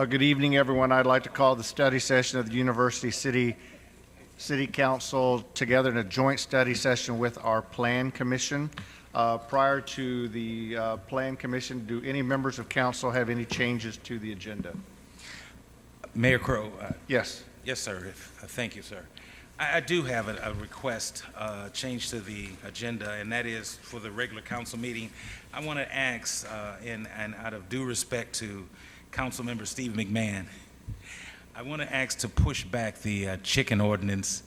Good evening, everyone. I'd like to call the study session of the University City Council together in a joint study session with our Plan Commission. Prior to the Plan Commission, do any members of council have any changes to the agenda? Mayor Crow. Yes. Yes, sir. Thank you, sir. I do have a request change to the agenda, and that is for the regular council meeting. I want to ask, and out of due respect to Councilmember Steve McMahon, I want to ask to push back the chicken ordinance,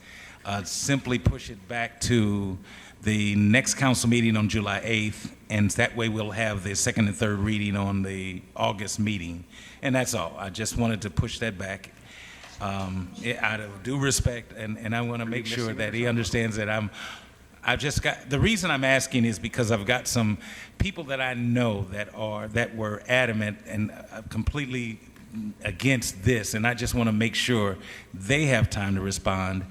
simply push it back to the next council meeting on July 8th, and that way we'll have the second and third reading on the August meeting. And that's all. I just wanted to push that back out of due respect, and I want to make sure that he understands that the reason I'm asking is because I've got some people that I know that were adamant and completely against this, and I just want to make sure they have time to respond.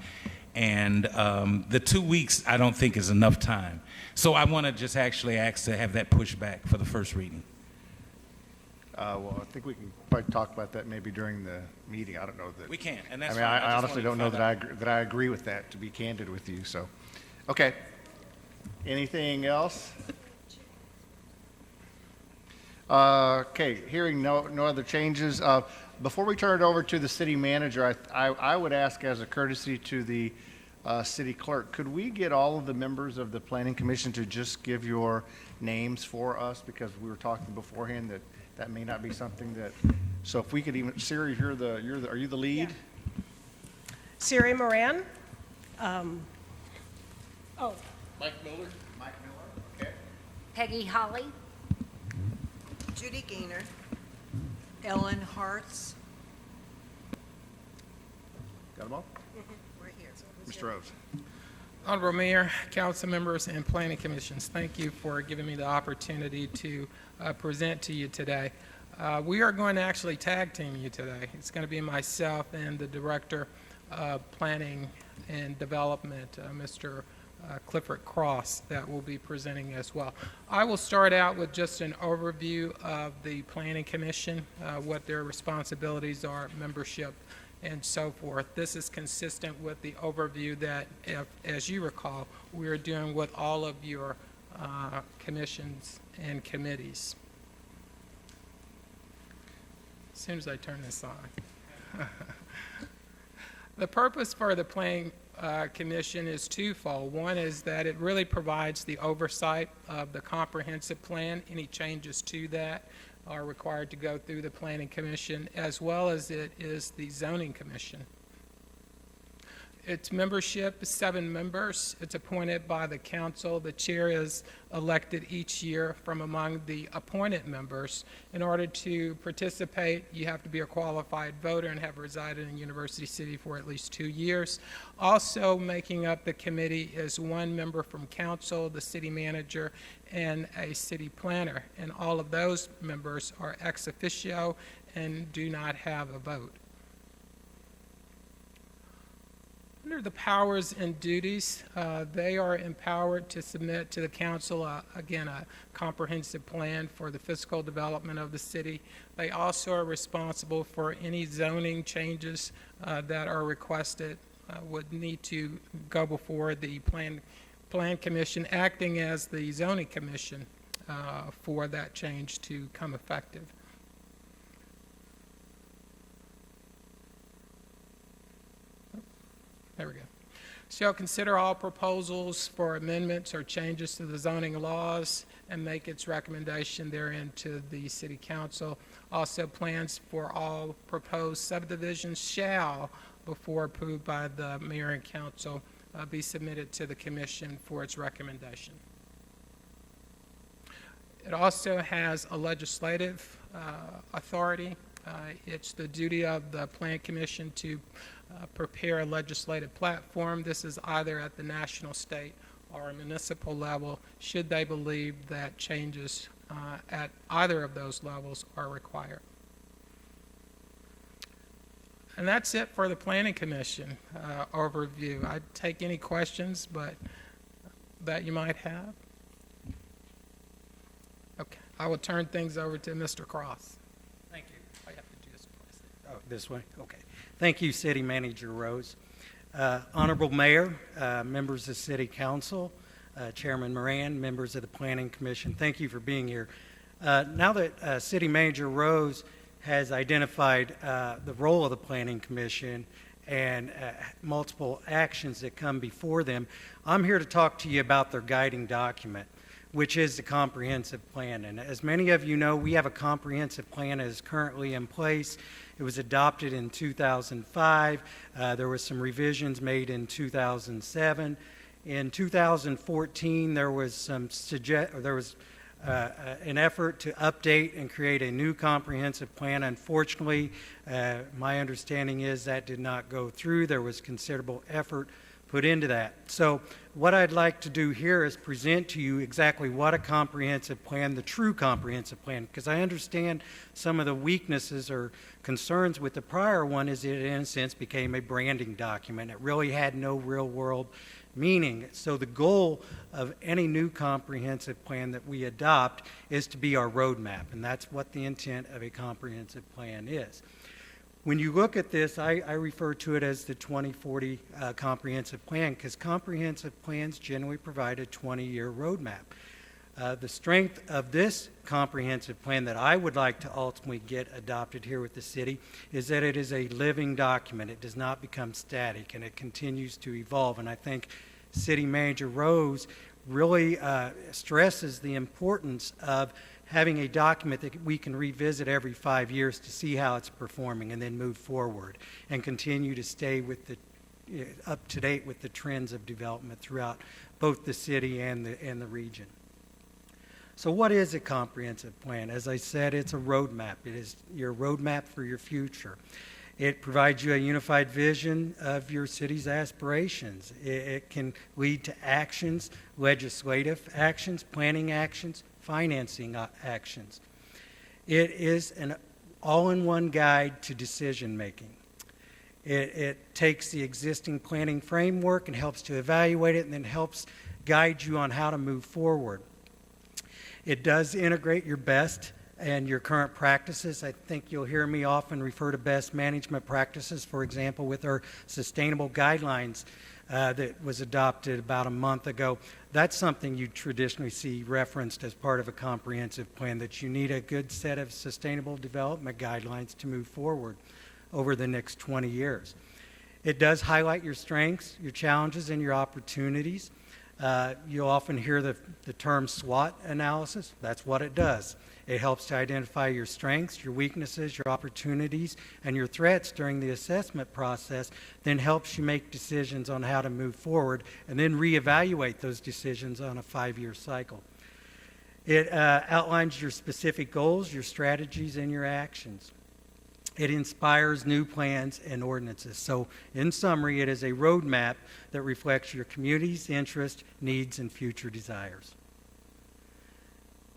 And the 2 weeks I don't think is enough time. So I want to just actually ask to have that pushed back for the first reading. Well, I think we can probably talk about that maybe during the meeting. I don't know that. We can, and that's I mean, fine. I honestly don't know that that I agree with that, to be candid with you, so. Okay. Anything else? Okay, hearing no other changes. Before we turn it over to the city manager, I would ask as a courtesy to the city clerk, could we get all of the members of the planning commission to just give your names for us? Because we were talking beforehand that may not be something that, so if we could even, Siri, are you the lead? Yeah. Siri Moran. Mike Miller, okay. Peggy Holly. Judy Gaynor. Ellen Hartz. Got them all? Right here. Mr. Rose. Honorable Mayor, council members, and planning commissions, thank you for giving me the opportunity to present to you today. We are going to actually tag team you today. It's going to be myself and the Director of Planning and Development, Mr. Clifford Cross, that will be presenting as well. I will start out with just an overview of the Planning Commission, what their responsibilities are, membership, and so forth. This is consistent with the overview that, as you recall, we are doing with all of your commissions and committees. As soon as I turn this on. The purpose for the Planning Commission is twofold. One is that it really provides the oversight of the comprehensive plan. Any changes to that are required to go through the Planning Commission, as well as it is the Zoning Commission. Its membership is 7 members. It's appointed by the council. The chair is elected each year from among the appointed members. In order to participate, you have to be a qualified voter and have resided in University City for at least 2 years. Also making up the committee is 1 member from council, the city manager, and a city planner. And all of those members are ex officio and do not have a vote. Under the powers and duties, they are empowered to submit to the council, again, a comprehensive plan for the fiscal development of the city. They also are responsible for any zoning changes that are requested, would need to go before the Plan Commission, acting as the Zoning Commission for that change to come effective. There we go. Shall consider all proposals for amendments or changes to the zoning laws and make its recommendation therein to the City Council. Also, plans for all proposed subdivisions shall, before approved by the Mayor and Council, be submitted to the Commission for its recommendation. It also has a legislative authority. It's the duty of the Plan Commission to prepare a legislative platform. This is either at the national, state, or municipal level, should they believe that changes at either of those levels are required. And that's it for the Planning Commission overview. I'd take any questions that you might have. Okay, I will turn things over to Mr. Cross. Thank you. I have to do this twice. this way? Okay. Thank you, City Manager Rose. Honorable Mayor, members of City Council, Chairman Moran, members of the Planning Commission, thank you for being here. Now that City Manager Rose has identified the role of the Planning Commission and multiple actions that come before them, I'm here to talk to you about their guiding document, which is the comprehensive plan. And as many of you know, we have a comprehensive plan that is currently in place. It was adopted in 2005. There were some revisions made in 2007. In 2014, there was an effort to update and create a new comprehensive plan. Unfortunately, my understanding is that did not go through. There was considerable effort put into that. So what I'd like to do here is present to you exactly what a comprehensive plan, the true comprehensive plan, because I understand some of the weaknesses or concerns with the prior one is it in a sense became a branding document. It really had no real world meaning. So the goal of any new comprehensive plan that we adopt is to be our roadmap, and that's what the intent of a comprehensive plan is. When you look at this, I refer to it as the 2040 comprehensive plan, because comprehensive plans generally provide a 20-year roadmap. The strength of this comprehensive plan that I would like to ultimately get adopted here with the city is that it is a living document. It does not become static, and it continues to evolve. And I think City Manager Rose really stresses the importance of having a document that we can revisit every 5 years to see how it's performing and then move forward and continue to stay with the up to date with the trends of development throughout both the city and the region. So what is a comprehensive plan? As I said, it's a roadmap. It is your roadmap for your future. It provides you a unified vision of your city's aspirations. It can lead to actions, legislative actions, planning actions, financing actions. It is an all-in-one guide to decision making. It takes the existing planning framework and helps to evaluate it and then helps guide you on how to move forward. It does integrate your best and your current practices. I think you'll hear me often refer to best management practices, for example, with our sustainable guidelines that was adopted about a month ago. That's something you traditionally see referenced as part of a comprehensive plan, that you need a good set of sustainable development guidelines to move forward over the next 20 years. It does highlight your strengths, your challenges, and your opportunities. You'll often hear the term SWOT analysis. That's what it does. It helps to identify your strengths, your weaknesses, your opportunities, and your threats during the assessment process, then helps you make decisions on how to move forward, and then reevaluate those decisions on a 5-year cycle. It outlines your specific goals, your strategies, and your actions. It inspires new plans and ordinances. So, in summary, it is a roadmap that reflects your community's interests, needs, and future desires.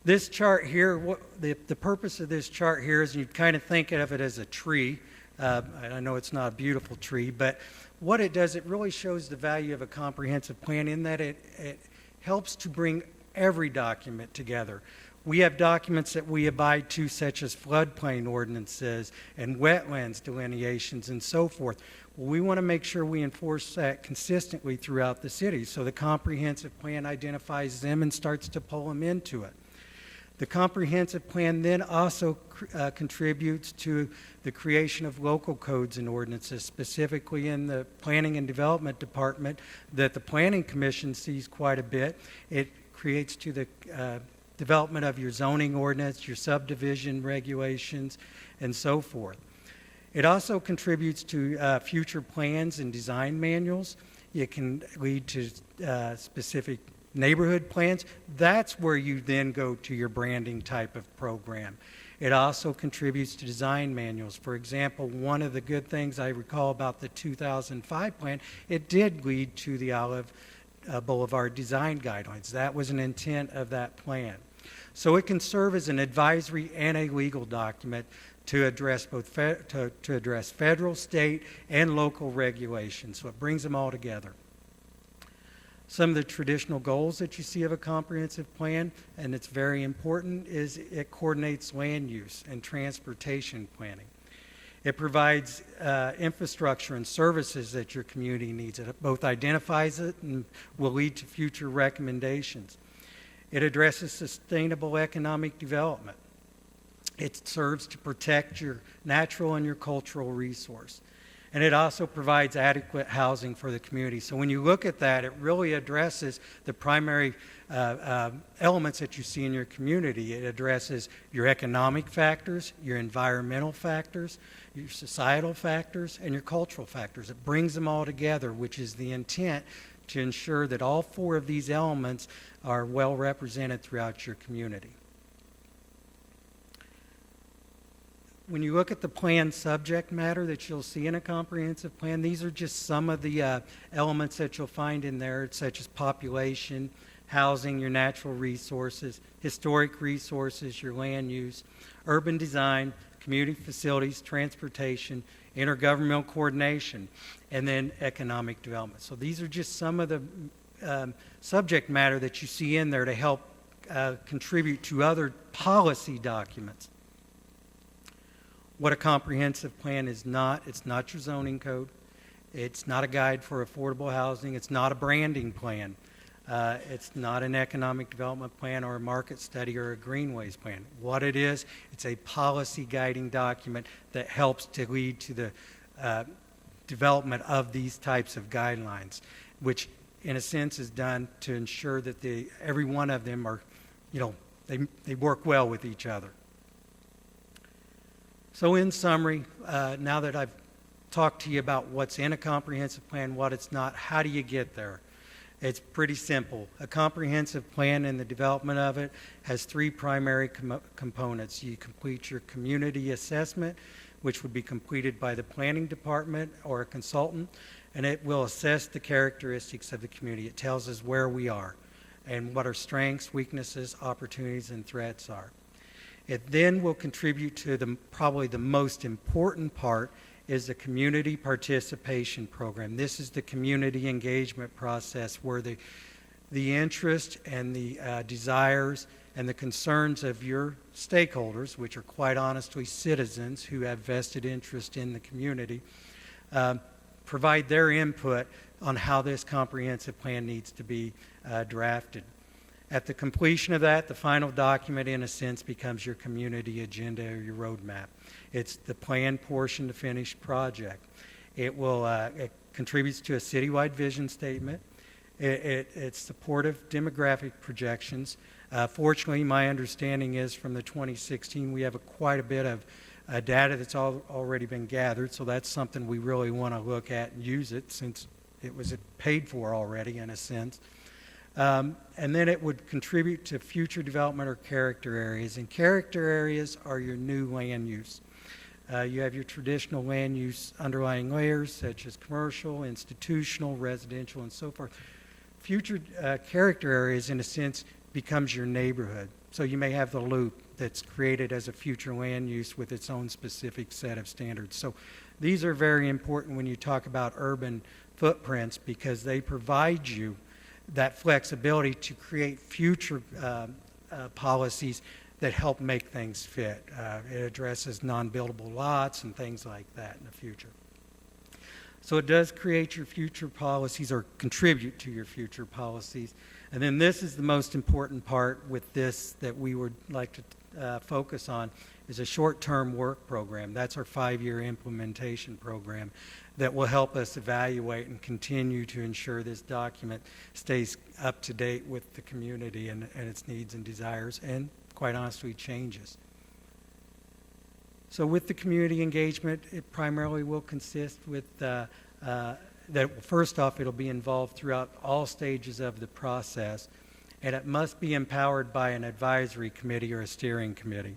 This chart here, the purpose of this chart here is you kind of think of it as a tree. I know it's not a beautiful tree, but what it does, it really shows the value of a comprehensive plan in that it helps to bring every document together. We have documents that we abide to, such as floodplain ordinances and wetlands delineations and so forth. Well, we want to make sure we enforce that consistently throughout the city, so the comprehensive plan identifies them and starts to pull them into it. The comprehensive plan then also contributes to the creation of local codes and ordinances, specifically in the Planning and Development Department that the Planning Commission sees quite a bit. It creates to the development of your zoning ordinance, your subdivision regulations, and so forth. It also contributes to future plans and design manuals. It can lead to specific neighborhood plans. That's where you then go to your branding type of program. It also contributes to design manuals. For example, one of the good things I recall about the 2005 plan, it did lead to the Olive Boulevard design guidelines. That was an intent of that plan. So it can serve as an advisory and a legal document to address both to address federal, state, and local regulations. So it brings them all together. Some of the traditional goals that you see of a comprehensive plan, and it's very important, is it coordinates land use and transportation planning. It provides infrastructure and services that your community needs. It both identifies it and will lead to future recommendations. It addresses sustainable economic development. It serves to protect your natural and your cultural resource. And it also provides adequate housing for the community. So when you look at that, it really addresses the primary elements that you see in your community. It addresses your economic factors, your environmental factors, your societal factors, and your cultural factors. It brings them all together, which is the intent to ensure that all four of these elements are well represented throughout your community. When you look at the plan subject matter that you'll see in a comprehensive plan, these are just some of the elements that you'll find in there, such as population, housing, your natural resources, historic resources, your land use, urban design, community facilities, transportation, intergovernmental coordination, and then economic development. So these are just some of the subject matter that you see in there to help contribute to other policy documents. What a comprehensive plan is not, it's not your zoning code. It's not a guide for affordable housing. It's not a branding plan. It's not an economic development plan or a market study or a greenways plan. What it is, it's a policy guiding document that helps to lead to the development of these types of guidelines, which in a sense is done to ensure that every one of them are, they work well with each other. So in summary, now that I've talked to you about what's in a comprehensive plan, what it's not, how do you get there? It's pretty simple. A comprehensive plan and the development of it has three primary components. You complete your community assessment, which would be completed by the planning department or a consultant, and it will assess the characteristics of the community. It tells us where we are and what our strengths, weaknesses, opportunities, and threats are. It then will contribute to probably the most important part is the community participation program. This is the community engagement process where the interest and the desires and the concerns of your stakeholders, which are quite honestly citizens who have vested interest in the community, provide their input on how this comprehensive plan needs to be drafted. At the completion of that, the final document, in a sense, becomes your community agenda or your roadmap. It's the plan portion, the finished project. It contributes to a citywide vision statement. It's supportive demographic projections. Fortunately, my understanding is from the 2016, we have quite a bit of data that's already been gathered, so that's something we really want to look at and use it since it was paid for already in a sense. And then it would contribute to future development or character areas. And character areas are your new land use. You have your traditional land use underlying layers such as commercial, institutional, residential, and so forth. Future character areas, in a sense, becomes your neighborhood. So you may have the loop that's created as a future land use with its own specific set of standards. So these are very important when you talk about urban footprints because they provide you that flexibility to create future policies that help make things fit. It addresses non-buildable lots and things like that in the future. So it does create your future policies or contribute to your future policies. And then this is the most important part with this that we would like to focus on is a short-term work program. That's our 5-year implementation program that will help us evaluate and continue to ensure this document stays up to date with the community and its needs and desires and, quite honestly, changes. So with the community engagement, it primarily will consist with that first off, it'll be involved throughout all stages of the process, and it must be empowered by an advisory committee or a steering committee.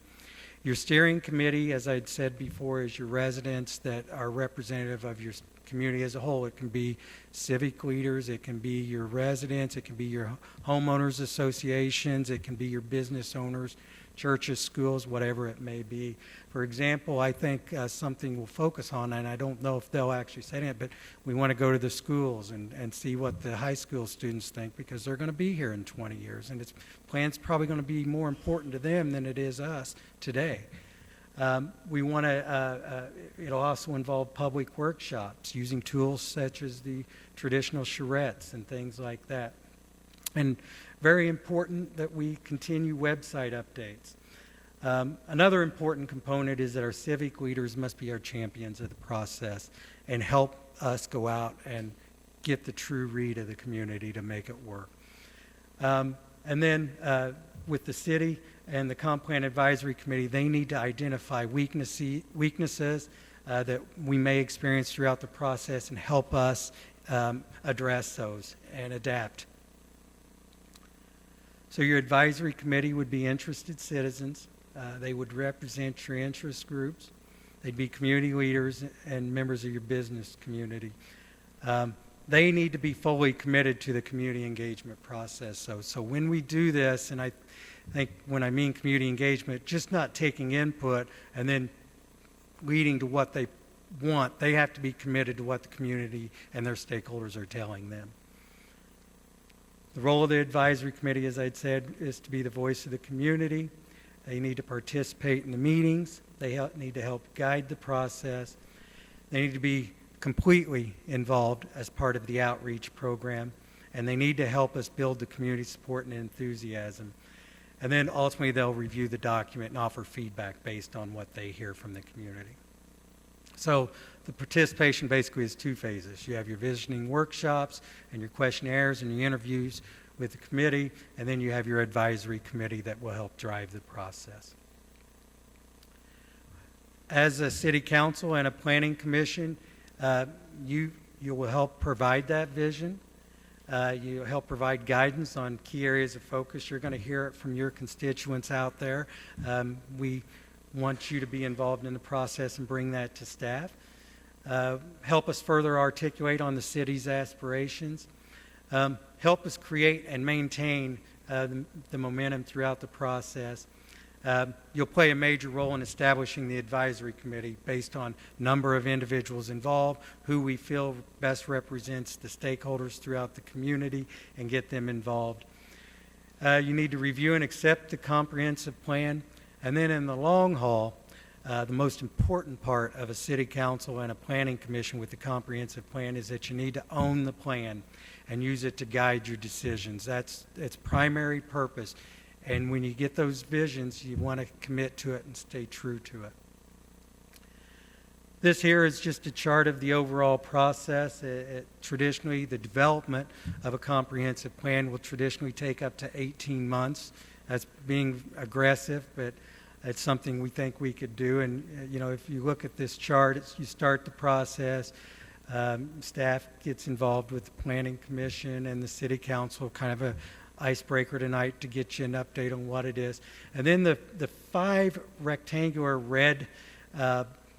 Your steering committee, as I'd said before, is your residents that are representative of your community as a whole. It can be civic leaders, it can be your residents, it can be your homeowners associations, it can be your business owners, churches, schools, whatever it may be. For example, I think something we'll focus on, and I don't know if they'll actually say it, but we want to go to the schools and see what the high school students think because they're going to be here in 20 years, and its plan's probably going to be more important to them than it is us today. We want to, it'll also involve public workshops using tools such as the traditional charrettes and things like that. And very important that we continue website updates. Another important component is that our civic leaders must be our champions of the process and help us go out and get the true read of the community to make it work. And then with the city and the Comp Plan Advisory Committee, they need to identify weaknesses that we may experience throughout the process and help us address those and adapt. So your advisory committee would be interested citizens. They would represent your interest groups. They'd be community leaders and members of your business community. They need to be fully committed to the community engagement process. So when we do this, and I think when I mean community engagement, just not taking input and then leading to what they want, they have to be committed to what the community and their stakeholders are telling them. The role of the advisory committee, as I'd said, is to be the voice of the community. They need to participate in the meetings. They need to help guide the process. They need to be completely involved as part of the outreach program, and they need to help us build the community support and enthusiasm. And then ultimately they'll review the document and offer feedback based on what they hear from the community. So the participation basically is two phases. You have your visioning workshops and your questionnaires and your interviews with the committee, and then you have your advisory committee that will help drive the process. As a city council and a planning commission, you will help provide that vision. You help provide guidance on key areas of focus. You're going to hear it from your constituents out there. We want you to be involved in the process and bring that to staff. Help us further articulate on the city's aspirations. Help us create and maintain the momentum throughout the process. You'll play a major role in establishing the advisory committee based on number of individuals involved, who we feel best represents the stakeholders throughout the community, and get them involved. You need to review and accept the comprehensive plan. And then in the long haul, the most important part of a city council and a planning commission with the comprehensive plan is that you need to own the plan and use it to guide your decisions. That's its primary purpose. And when you get those visions, you want to commit to it and stay true to it. This here is just a chart of the overall process. Traditionally, the development of a comprehensive plan will traditionally take up to 18 months. That's being aggressive, but it's something we think we could do. And, if you look at this chart, you start the process. Staff gets involved with the Planning Commission and the City Council, kind of a icebreaker tonight to get you an update on what it is. And then the 5 rectangular red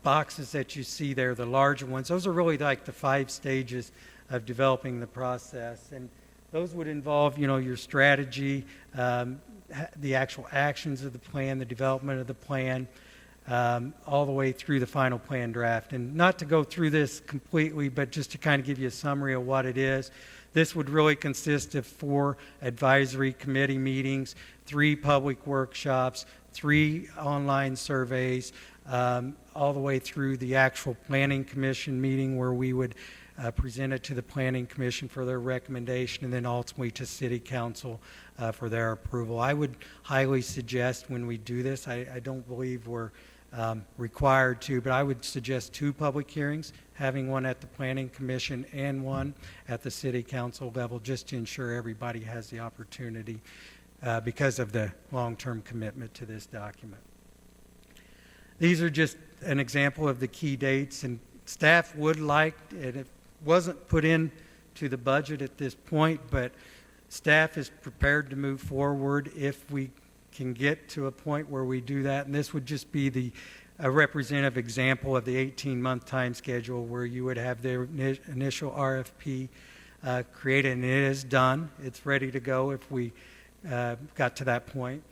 boxes that you see there, the larger ones, those are really like the 5 stages of developing the process. And those would involve, your strategy, the actual actions of the plan, the development of the plan, all the way through the final plan draft. And not to go through this completely, but just to kind of give you a summary of what it is. This would really consist of 4 advisory committee meetings, 3 public workshops, 3 online surveys, all the way through the actual planning commission meeting where we would present it to the planning commission for their recommendation, and then ultimately to city council for their approval. I would highly suggest when we do this, I don't believe we're required to, but I would suggest 2 public hearings, having one at the Planning Commission and one at the City Council level, just to ensure everybody has the opportunity because of the long-term commitment to this document. These are just an example of the key dates, and staff would like, and it wasn't put into the budget at this point, but staff is prepared to move forward if we can get to a point where we do that. And this would just be a representative example of the 18-month time schedule where you would have the initial RFP created, and it is done. It's ready to go if we got to that point.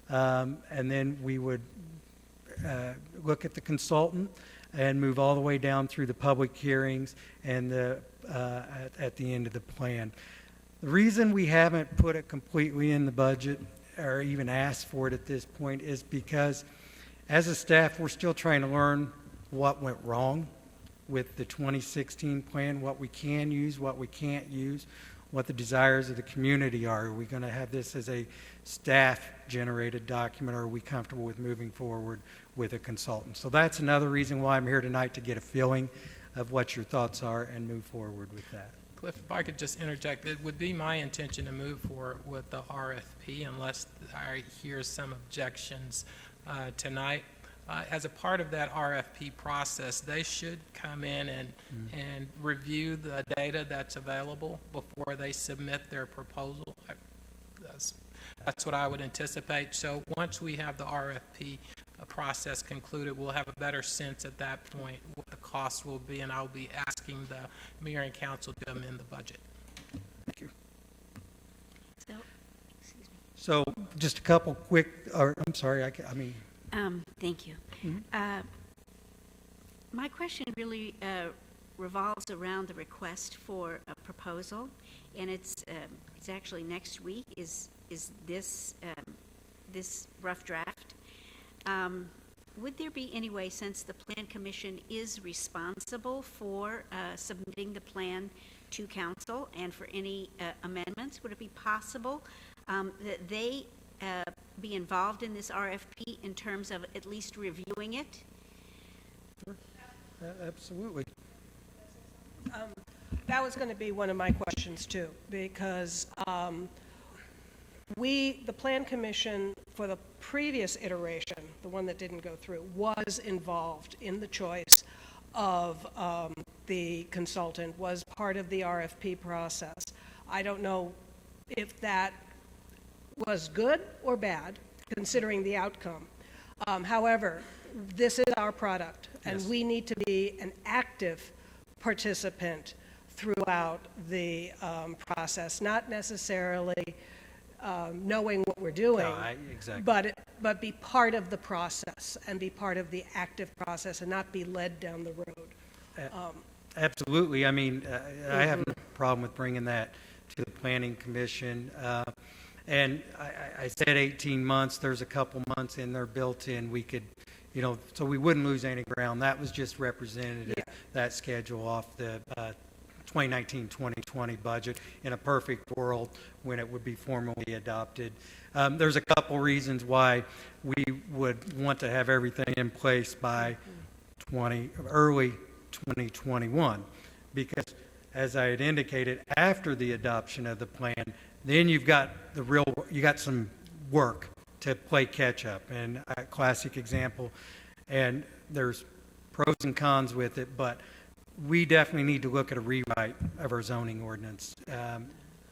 And then we would look at the consultant and move all the way down through the public hearings and at the end of the plan. The reason we haven't put it completely in the budget or even asked for it at this point is because As a staff, we're still trying to learn what went wrong with the 2016 plan, what we can use, what we can't use, what the desires of the community are. Are we going to have this as a staff-generated document, or are we comfortable with moving forward with a consultant? So that's another reason why I'm here tonight, to get a feeling of what your thoughts are and move forward with that. Cliff, if I could just interject, it would be my intention to move forward with the RFP unless I hear some objections tonight. As a part of that RFP process, they should come in and review the data that's available before they submit their proposal. That's what I would anticipate. So once we have the RFP process concluded, we'll have a better sense at that point what the cost will be, and I'll be asking the mayor and council to amend the budget. Thank you. So, excuse me. So just a couple quick, or I'm sorry, Thank you. My question really revolves around the request for a proposal, and it's actually next week. Is this this rough draft? Would there be any way, since the Plan Commission is responsible for submitting the plan to council and for any amendments, would it be possible that they be involved in this RFP in terms of at least reviewing it? Absolutely. That was going to be one of my questions too, because the Plan Commission for the previous iteration, the one that didn't go through, was involved in the choice of the consultant, was part of the RFP process. I don't know if that was good or bad, considering the outcome. However, this is our product, and Yes. we need to be an active participant throughout the process, not necessarily knowing what we're doing, Exactly. but be part of the process and be part of the active process and not be led down the road. Absolutely. I mean, I have no problem with bringing that to the Planning Commission. And I said 18 months, there's a couple months in there built in, we could, so we wouldn't lose any ground. That was just representative, that schedule off the 2019-2020 budget in a perfect world when it would be formally adopted. There's a couple reasons why we would want to have everything in place by early 2021, because as I had indicated, after the adoption of the plan, then you got some work to play catch up, and a classic example, and there's pros and cons with it, but we definitely need to look at a rewrite of our zoning ordinance,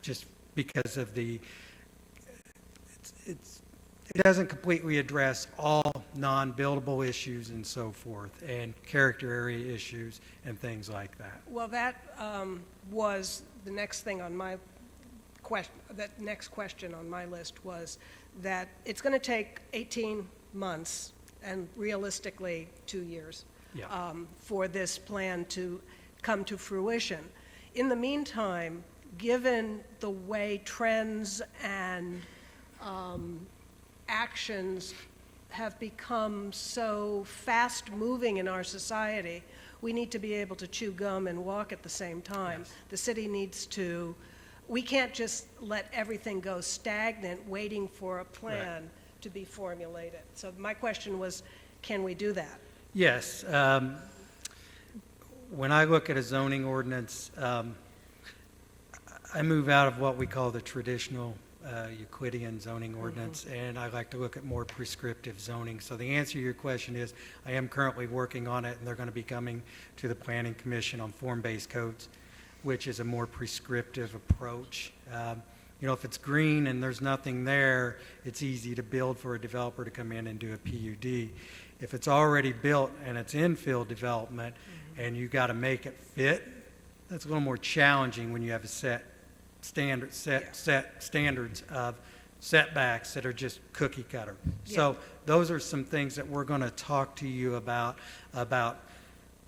just because of it doesn't completely address all non-buildable issues and so forth, and character area issues and things like that. Well, that was the next thing on my question. That next question on my list was that it's going to take 18 months and realistically 2 years Yeah. for this plan to come to fruition. In the meantime, given the way trends and actions have become so fast-moving in our society, we need to be able to chew gum and walk at the same time. Yes. The city needs to, we can't just let everything go stagnant, waiting for a plan to be formulated. So my question was, can we do that? Yes. When I look at a zoning ordinance, I move out of what we call the traditional Euclidean zoning ordinance, and I like to look at more prescriptive zoning. So the answer to your question is, I am currently working on it, and they're going to be coming to the Planning Commission on form-based codes, which is a more prescriptive approach. If it's green and there's nothing there, it's easy to build for a developer to come in and do a PUD. If it's already built and it's infill development and you got to make it fit, that's a little more challenging when you have a set standards of setbacks that are just cookie cutter. So those are some things that we're going to talk to you about.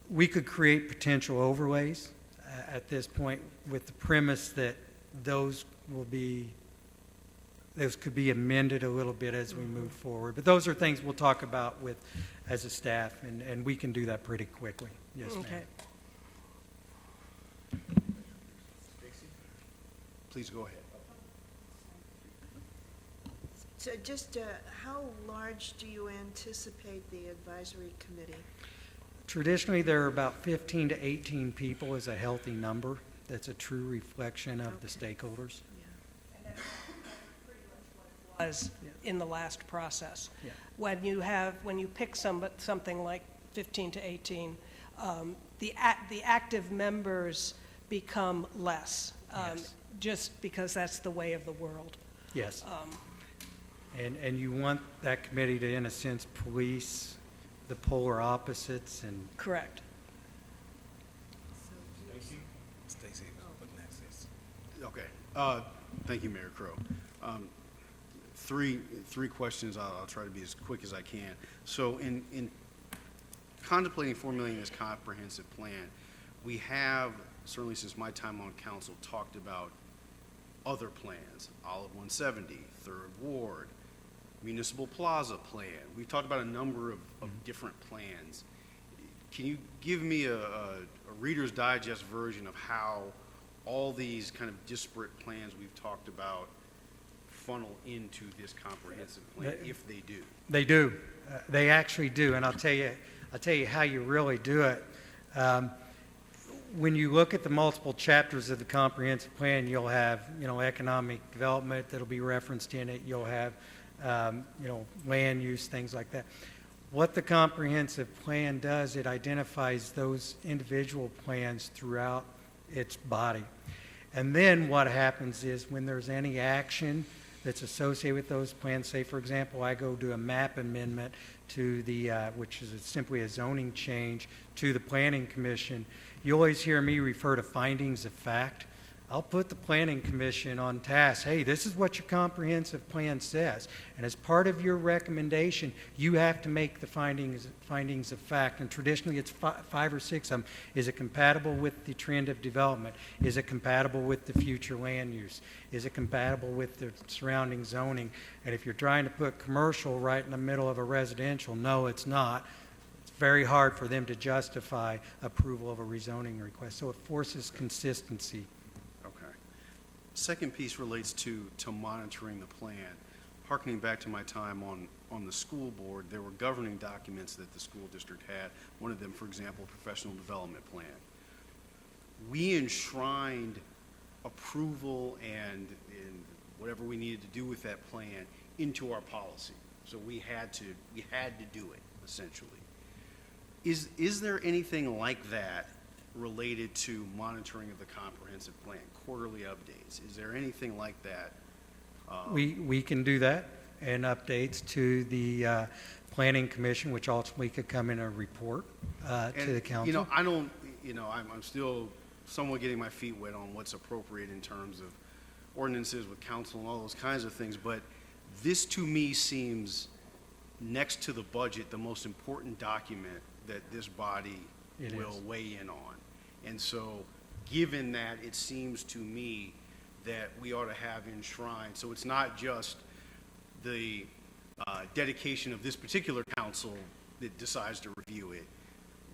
We could create potential overlays at this point with the premise that those will be those could be amended a little bit as we move forward. But those are things we'll talk about with, as a staff, and we can do that pretty quickly. Yes, ma'am. Okay. Please go ahead. So just, how large do you anticipate the advisory committee? Traditionally, there are about 15 to 18 people is a healthy number. That's a true reflection of the stakeholders. Was in the last process. Yeah. When you pick something like 15 to 18, the active members become less, Yes. just because that's the way of the world. Yes. And you want that committee to, in a sense, police the polar opposites and Correct. Stacy, what next is? Okay. Thank you, Mayor Crow. Three questions. I'll try to be as quick as I can. So in contemplating formulating this comprehensive plan, we have, certainly since my time on council, talked about other plans, Olive 170, Third Ward, Municipal Plaza Plan. We've talked about a number of different plans. Can you give me a Reader's Digest version of how all these kind of disparate plans we've talked about funnel into this comprehensive plan, if they do? they do. They actually do, and I'll tell you how you really do it. When you look at the multiple chapters of the comprehensive plan, you'll have, economic development that'll be referenced in it. You'll have, land use, things like that. What the comprehensive plan does, it identifies those individual plans throughout its body. And then what happens is when there's any action that's associated with those plans, say, for example, I go do a map amendment to the, which is simply a zoning change to the Planning Commission, you always hear me refer to findings of fact. I'll put the Planning Commission on task. Hey, this is what your comprehensive plan says. And as part of your recommendation, you have to make the findings of fact. And traditionally, it's 5 or 6 of them. Is it compatible with the trend of development? Is it compatible with the future land use? Is it compatible with the surrounding zoning? And if you're trying to put commercial right in the middle of a residential, no, it's not. It's very hard for them to justify approval of a rezoning request. So it forces consistency. Okay. Second piece relates to monitoring the plan. Harkening back to my time on the school board, there were governing documents that the school district had. One of them, for example, professional development plan. We enshrined approval and whatever we needed to do with that plan into our policy. So we had to do it, essentially. Is there anything like that related to monitoring of the comprehensive plan, quarterly updates? Is there anything like that? We can do that, and updates to the Planning Commission, which ultimately could come in a report to the council. I'm still somewhat getting my feet wet on what's appropriate in terms of ordinances with council and all those kinds of things, but this to me seems, next to the budget, the most important document that this body It will is. weigh in on. And so, given that, it seems to me that we ought to have enshrined, so it's not just the dedication of this particular council that decides to review it.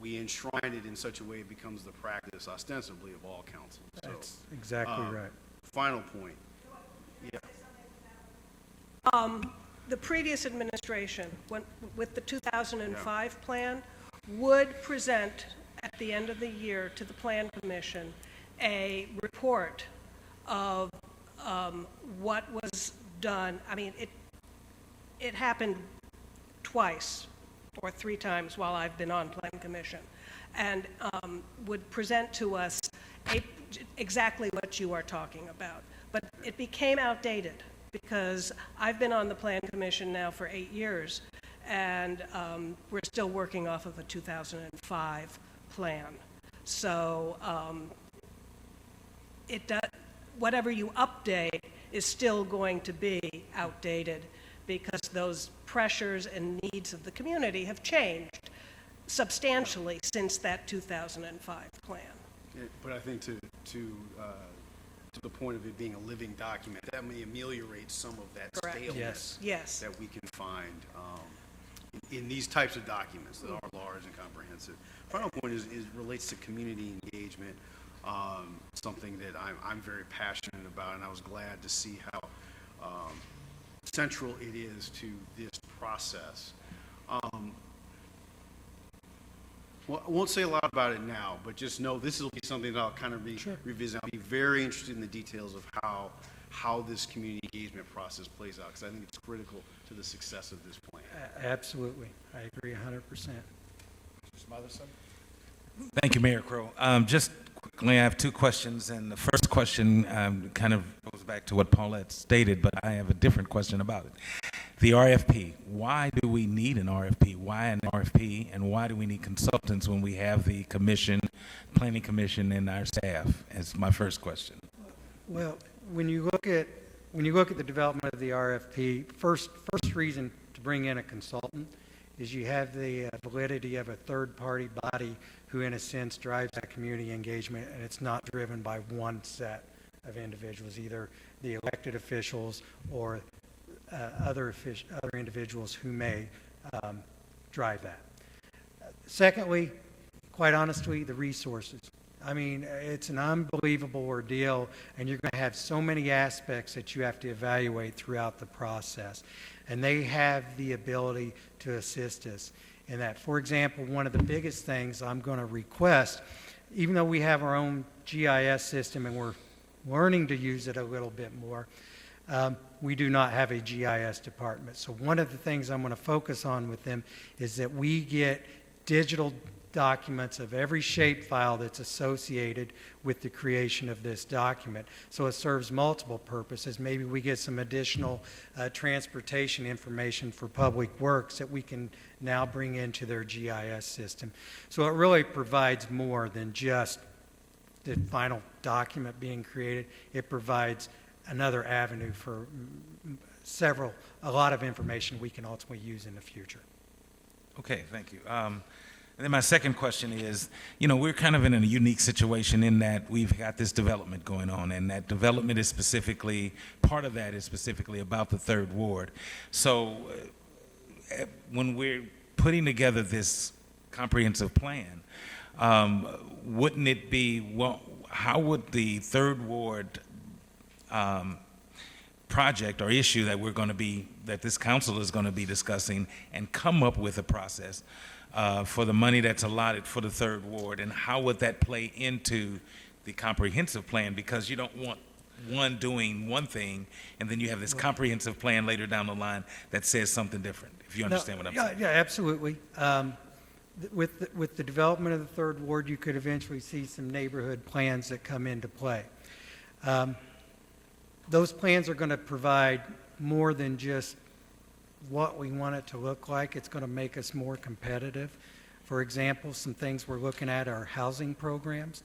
We enshrine it in such a way it becomes the practice ostensibly of all councils. So, That's exactly right. final point. Yeah. The previous administration, with the 2005 plan, would present at the end of the year to the Plan Commission a report of what was done. I mean, it happened twice or 3 times while I've been on Plan Commission, and would present to us exactly what you are talking about. But it became outdated because I've been on the Plan Commission now for 8 years, and we're still working off of a 2005 plan. So whatever you update is still going to be outdated because those pressures and needs of the community have changed substantially since that 2005 plan. But I think to to the point of it being a living document. That may ameliorate some of that Correct. staleness Yes. that we can find in these types of documents that are large and comprehensive. Final point is relates to community engagement, something that I'm very passionate about, and I was glad to see how central it is to this process. Well, I won't say a lot about it now, but just know this will be something that I'll kind of revisit. I'll be very interested in the details of how this community engagement process plays out, because I think it's critical to the success of this plan. Absolutely. I agree 100%. Mr. Smotherson? Thank you, Mayor Crow. Just quickly, I have two questions, and the first question kind of goes back to what Paulette stated, but I have a different question about it. The RFP, why do we need an RFP? Why an RFP, and why do we need consultants when we have the commission, planning commission, and our staff? Is my first question. Well, when you look at the development of the RFP, first reason to bring in a consultant is you have the validity of a third-party body who, in a sense, drives that community engagement, and it's not driven by one set of individuals, either the elected officials or other individuals who may drive that. Secondly, quite honestly, the resources. I mean, it's an unbelievable ordeal, and you're going to have so many aspects that you have to evaluate throughout the process. And they have the ability to assist us in that. For example, one of the biggest things I'm going to request, even though we have our own GIS system and we're learning to use it a little bit more, we do not have a GIS department. So one of the things I'm going to focus on with them is that we get digital documents of every shapefile that's associated with the creation of this document. So it serves multiple purposes. Maybe we get some additional transportation information for public works that we can now bring into their GIS system. So it really provides more than just the final document being created. It provides another avenue for a lot of information we can ultimately use in the future. Okay, thank you. And then my second question is, you know, we're kind of in a unique situation in that we've got this development going on, and that development is specifically, part of that is specifically about the Third Ward. So when we're putting together this comprehensive plan, wouldn't it be, well, how would the Third Ward project or issue that that this council is going to be discussing and come up with a process for the money that's allotted for the Third Ward, and how would that play into the comprehensive plan? Because you don't want one doing one thing, and then you have this comprehensive plan later down the line that says something different, if you understand what I'm saying. Yeah, absolutely. With the development of the Third Ward, you could eventually see some neighborhood plans that come into play. Those plans are going to provide more than just what we want it to look like. It's going to make us more competitive. For example, some things we're looking at are housing programs.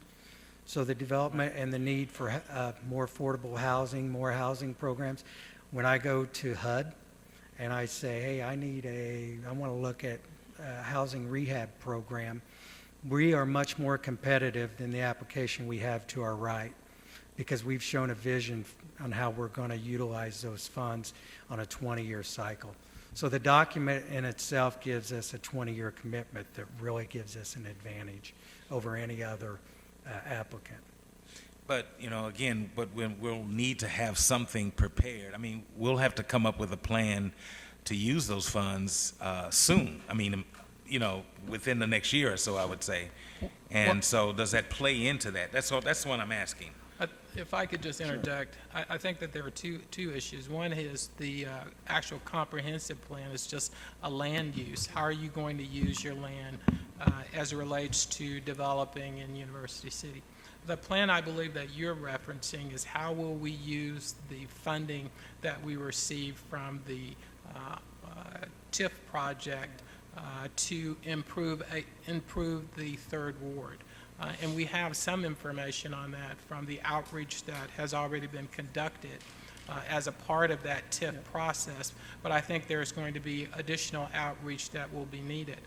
So the development and the need for more affordable housing, more housing programs. When I go to HUD and I say, hey, I want to look at a housing rehab program, we are much more competitive than the application we have to our right, because we've shown a vision on how we're going to utilize those funds on a 20-year cycle. So the document in itself gives us a 20-year commitment that really gives us an advantage over any other applicant. But, you know, again, we'll need to have something prepared. I mean, we'll have to come up with a plan to use those funds soon. I mean, you know, within the next year or so, I would say. And so does that play into that? That's what I'm asking. If I could just interject, I think that there are two issues. One is the actual comprehensive plan is just a land use. How are you going to use your land as it relates to developing in University City? The plan I believe that you're referencing is how will we use the funding that we receive from the TIF project to improve the Third Ward. And we have some information on that from the outreach that has already been conducted as a part of that TIF process, but I think there's going to be additional outreach that will be needed.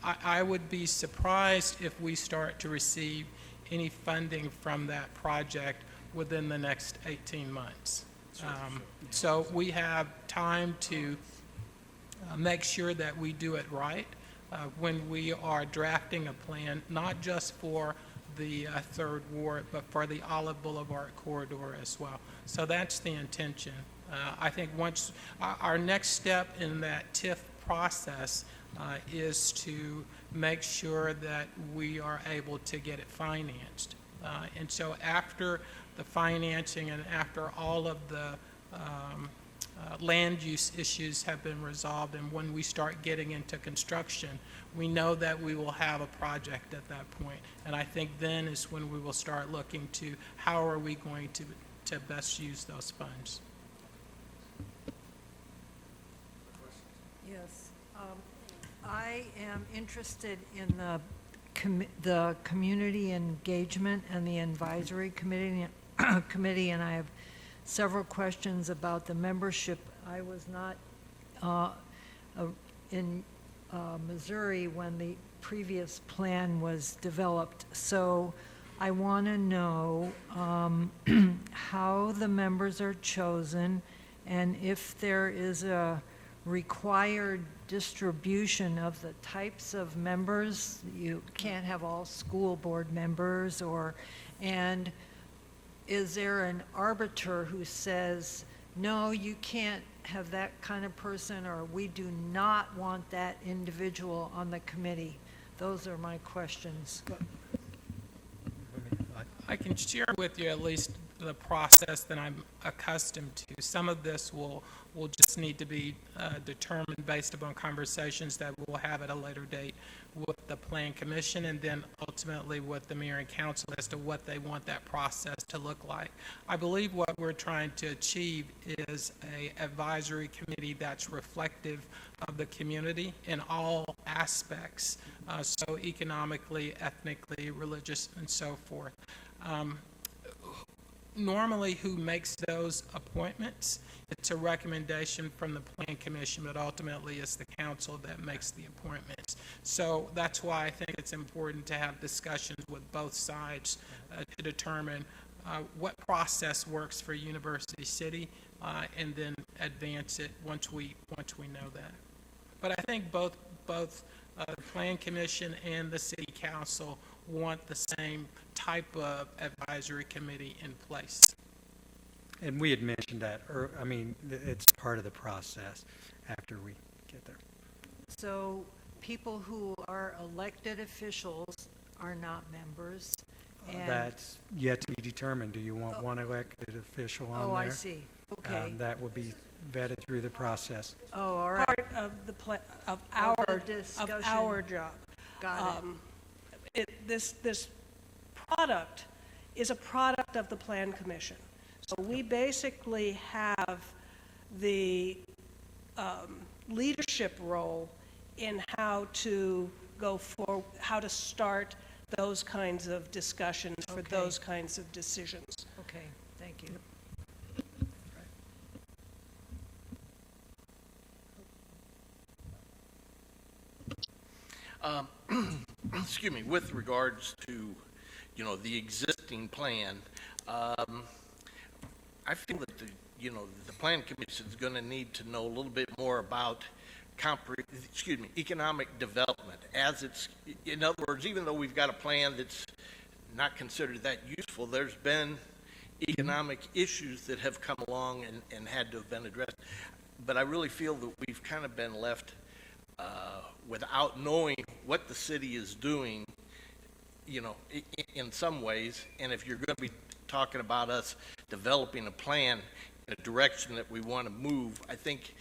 I would be surprised if we start to receive any funding from that project within the next 18 months. So we have time to make sure that we do it right when we are drafting a plan, not just for the Third Ward, but for the Olive Boulevard corridor as well. So that's the intention. I think once, our next step in that TIF process is to make sure that we are able to get it financed. And so after the financing and after all of the land use issues have been resolved, and when we start getting into construction, we know that we will have a project at that point. And I think then is when we will start looking to how are we going to best use those funds. Yes. I am interested in the community engagement and the advisory committee, and I have several questions about the membership. I was not in Missouri when the previous plan was developed, so I want to know how the members are chosen and if there is a required distribution of the types of members. You can't have all school board members, and is there an arbiter who says, no, you can't have that kind of person, or we do not want that individual on the committee? Those are my questions. I can share with you at least the process that I'm accustomed to. Some of this will just need to be determined based upon conversations that we'll have at a later date with the Plan Commission and then ultimately with the mayor and council as to what they want that process to look like. I believe what we're trying to achieve is a advisory committee that's reflective of the community in all aspects, so economically, ethnically, religious, and so forth. Normally, who makes those appointments? It's a recommendation from the Plan Commission, but ultimately it's the council that makes the appointments. So that's why I think it's important to have discussions with both sides to determine what process works for University City, and then advance it once we know that. But I think both the Plan Commission and the City Council want the same type of advisory committee in place. And we had mentioned that, it's part of the process after we get there. So people who are elected officials are not members, and... That's yet to be determined. Do you want one elected official on there? Oh, I see. Okay. That will be vetted through the process. Oh, all right. Part of the of discussion. our job. Got it. This product is a product of the Plan Commission. So we basically have the leadership role in how to go for, how to start those kinds of discussions for Okay. those kinds of decisions. Okay, thank you. Excuse me, with regards to, the existing plan, I feel that the Plan Commission is going to need to know a little bit more about economic development as it's, in other words, even though we've got a plan that's not considered that useful, there's been economic issues that have come along and had to have been addressed. But I really feel that we've kind of been left without knowing what the city is doing, in some ways. And if you're going to be talking about us developing a plan in a direction that we want to move, I think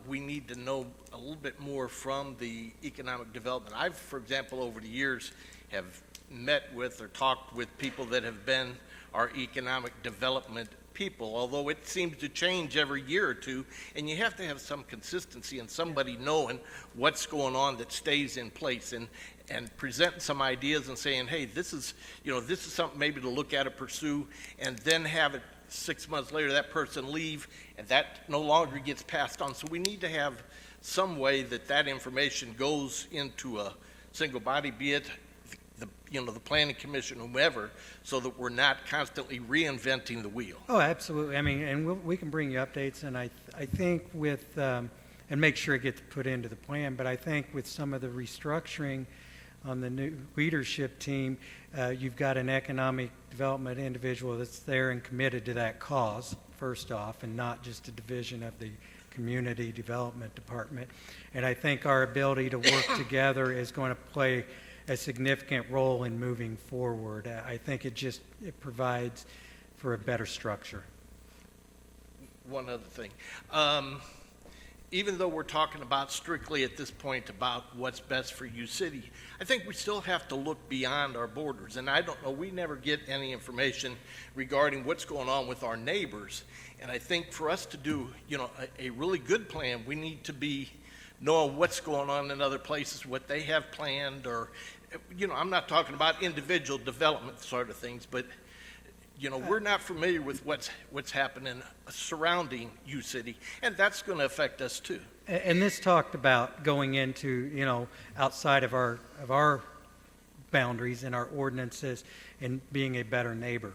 we need to know a little bit more from the economic development. I've, for example, over the years have met with or talked with people that have been our economic development people, although it seems to change every year or two, and you have to have some consistency and somebody knowing what's going on that stays in place and presenting some ideas and saying, hey, this is something maybe to look at or pursue, and then have it 6 months later, that person leave, and that no longer gets passed on. So we need to have some way that information goes into a single body, be it the the planning commission, whomever, so that we're not constantly reinventing the wheel. Oh, absolutely. I mean, and we can bring you updates, and I think with, and make sure it gets put into the plan, but I think with some of the restructuring on the new leadership team, you've got an economic development individual that's there and committed to that cause, first off, and not just a division of the community development department. And I think our ability to work together is going to play a significant role in moving forward. I think it provides for a better structure. One other thing. Even though we're talking about strictly at this point about what's best for U City, I think we still have to look beyond our borders. And I don't know, we never get any information regarding what's going on with our neighbors. And I think for us to do, a really good plan, we need to be knowing what's going on in other places, what they have planned, or, I'm not talking about individual development sort of things, but we're not familiar with what's happening surrounding U City, and that's going to affect us too. And this talked about going into, outside of our boundaries and our ordinances and being a better neighbor.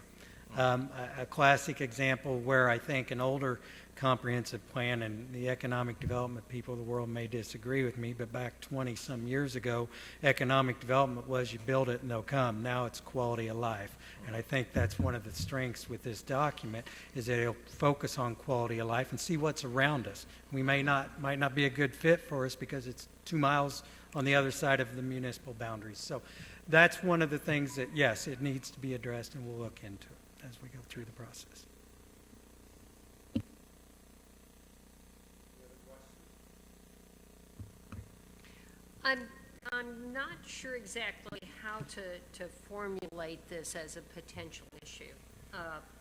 A classic example where I think an older comprehensive plan, and the economic development people of the world may disagree with me, but back 20-some years ago, economic development was you build it and they'll come. Now it's quality of life. And I think that's one of the strengths with this document, is that it'll focus on quality of life and see what's around us. We might not be a good fit for us because it's 2 miles on the other side of the municipal boundaries. So that's one of the things that, yes, it needs to be addressed, and we'll look into it as we go through the process. I'm not sure exactly how to formulate this as a potential issue.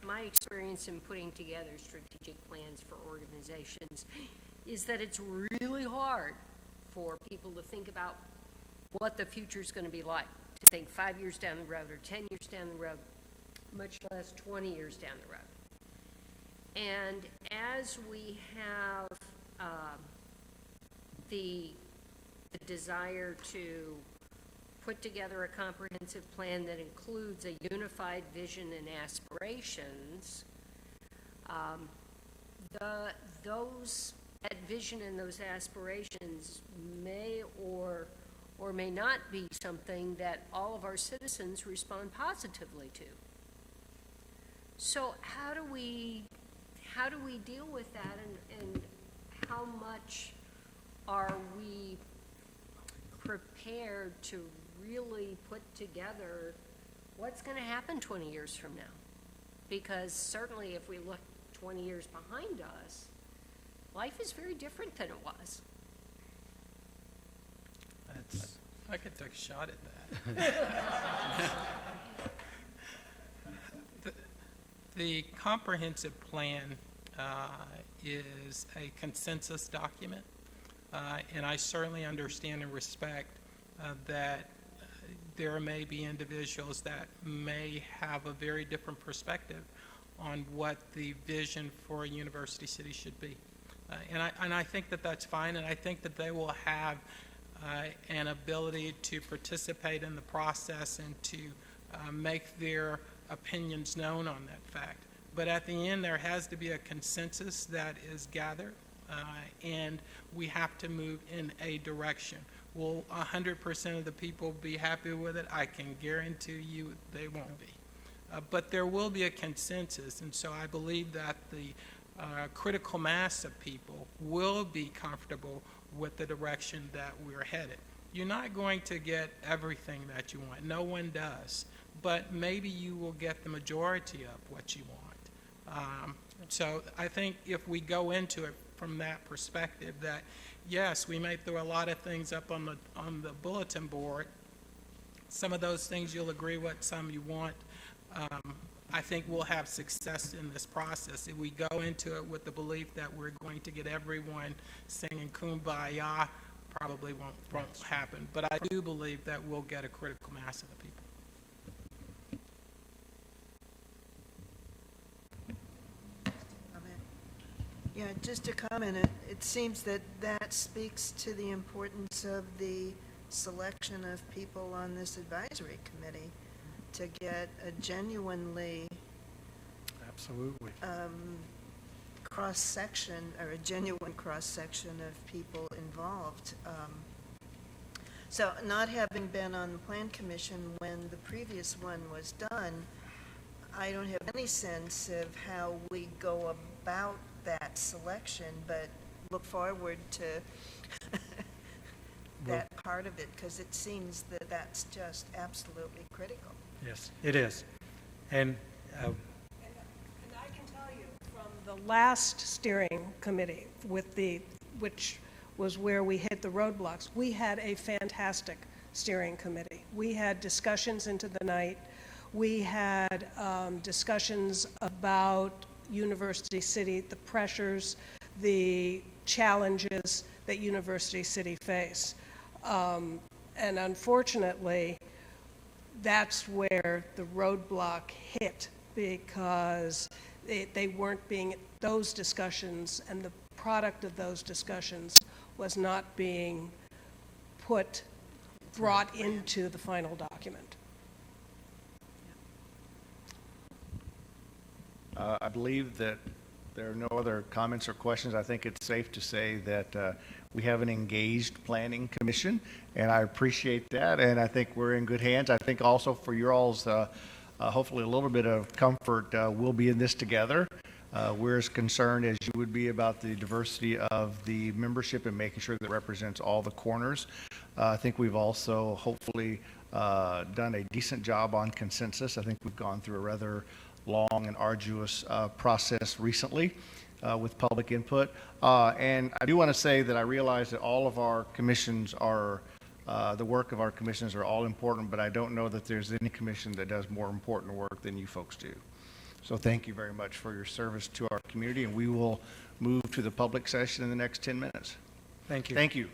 My experience in putting together strategic plans for organizations is that it's really hard for people to think about what the future is going to be like, to think 5 years down the road or 10 years down the road, much less 20 years down the road. And as we have the desire to put together a comprehensive plan that includes a unified vision and aspirations, that vision and those aspirations may or may not be something that all of our citizens respond positively to. So how do we deal with that, and how much are we prepared to really put together what's going to happen 20 years from now? Because certainly if we look 20 years behind us, life is very different than it was. I could take a shot at that. The comprehensive plan is a consensus document, and I certainly understand and respect that there may be individuals that may have a very different perspective on what the vision for a university city should be. And I think that that's fine, and I think that they will have an ability to participate in the process and to make their opinions known on that fact. But at the end, there has to be a consensus that is gathered, and we have to move in a direction. Will 100% of the people be happy with it? I can guarantee you they won't be. But there will be a consensus, and so I believe that the critical mass of people will be comfortable with the direction that we're headed. You're not going to get everything that you want. No one does. But maybe you will get the majority of what you want. So I think if we go into it from that perspective, that yes, we may throw a lot of things up on the bulletin board. Some of those things you'll agree with, some you won't. I think we'll have success in this process. If we go into it with the belief that we're going to get everyone singing Kumbaya, probably won't happen. But I do believe that we'll get a critical mass of the people. Yeah, just a comment. It seems that speaks to the importance of the selection of people on this advisory committee to get a genuinely Absolutely. cross-section, or a genuine cross-section of people involved. So not having been on the Plan Commission when the previous one was done, I don't have any sense of how we go about that selection, but look forward to that part of it, because it seems that that's just absolutely critical. Yes, it is. And And I can tell you, from the last steering committee which was where we hit the roadblocks, we had a fantastic steering committee. We had discussions into the night. We had discussions about University City, the pressures, the challenges that University City face. And unfortunately, that's where the roadblock hit, because they weren't being, those discussions and the product of those discussions was not being brought into the final document. I believe that there are no other comments or questions. I think it's safe to say that we have an engaged planning commission, and I appreciate that, and I think we're in good hands. I think also for your all's, hopefully a little bit of comfort, we'll be in this together. We're as concerned as you would be about the diversity of the membership and making sure that it represents all the corners. I think we've also hopefully done a decent job on consensus. I think we've gone through a rather long and arduous process recently with public input. And I do want to say that I realize that all of our commissions are, the work of our commissions are all important, but I don't know that there's any commission that does more important work than you folks do. So thank you very much for your service to our community, and we will move to the public session in the next 10 minutes. thank you. Thank you.